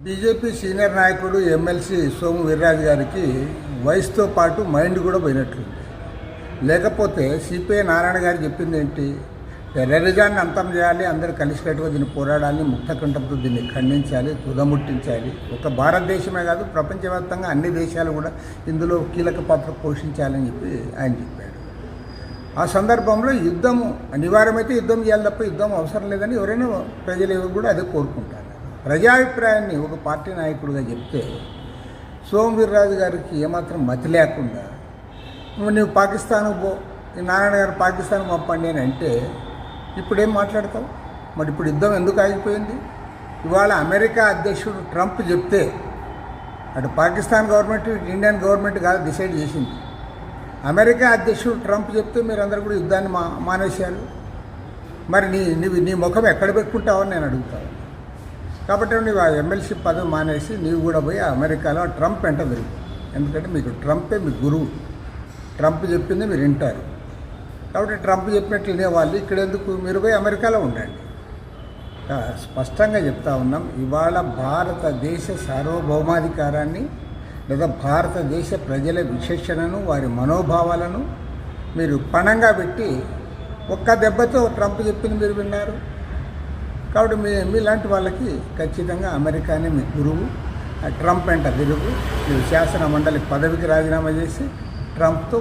BJP senior నాయకుడు MLC Somu Veerraju గారికి వయసుతో పాటు మైండ్ కూడా పోయినట్లుంది. లేకపోతే సిపిఐ నారాయణ గారు చెప్పింది ఏంటి? టెర్రరిజాన్ని అంతం చేయాలి, అందరూ కలిసికట్టుగా దీన్ని పోరాడాలి, ముక్తకంఠంతో దీన్ని ఖండించాలి, తుదముట్టించాలి. ఒక భారతదేశమే కాదు, ప్రపంచవ్యాప్తంగా అన్ని దేశాలు కూడా ఇందులో కీలక పాత్ర పోషించాలని చెప్పి ఆయన చెప్పాడు. ఆ సందర్భంలో యుద్ధము అనివార్యమైతే యుద్ధం చేయాలి తప్ప యుద్ధం అవసరం లేదని ఎవరైనా ప్రజలు కూడా అదే కోరుకుంటారు. ప్రజాభిప్రాయాన్ని ఒక పార్టీ నాయకుడిగా చెప్తే సోము వీర్రాజు గారికి ఏమాత్రం మతి లేకుండా నువ్వు పాకిస్తాన్కు పో, ఈ నారాయణ గారు పాకిస్తాన్ పంపండి అని అంటే ఇప్పుడేం మాట్లాడతావు? మరి ఇప్పుడు యుద్ధం ఎందుకు ఆగిపోయింది? ఇవాళ అమెరికా అధ్యక్షుడు ట్రంప్ చెప్తే అటు పాకిస్తాన్ గవర్నమెంట్ ఇండియన్ గవర్నమెంట్ కాదు డిసైడ్ చేసింది. అమెరికా అధ్యక్షుడు ట్రంప్ చెప్తే మీరందరూ కూడా యుద్ధాన్ని మానేశారు. మరి నీ ముఖం ఎక్కడ పెట్టుకుంటావని నేను అడుగుతాను. కాబట్టి నీవు ఆ ఎమ్మెల్సీ పదవి మానేసి నీవు కూడా పోయి అమెరికాలో ట్రంప్ వెంట తిరుగు. ఎందుకంటే మీకు ట్రంపే మీ గురువు. ట్రంప్ చెప్పింది మీరు వింటారు. కాబట్టి ట్రంప్ చెప్పినట్లు వినేవాళ్ళు ఇక్కడ ఎందుకు? మీరు పోయి అమెరికాలో ఉండండి. స్పష్టంగా చెప్తా ఉన్నాం, ఇవాళ భారతదేశ సార్వభౌమాధికారాన్ని లేదా భారతదేశ ప్రజల విచక్షణను, వారి మనోభావాలను మీరు పణంగా పెట్టి ఒక్క దెబ్బతో ట్రంప్ చెప్పింది మీరు విన్నారు. కాబట్టి మీలాంటి వాళ్ళకి ఖచ్చితంగా అమెరికానే మీ గురువు. ట్రంప్ వెంట తిరుగు. మీరు శాసన మండలి పదవికి రాజీనామా చేసి ట్రంప్తో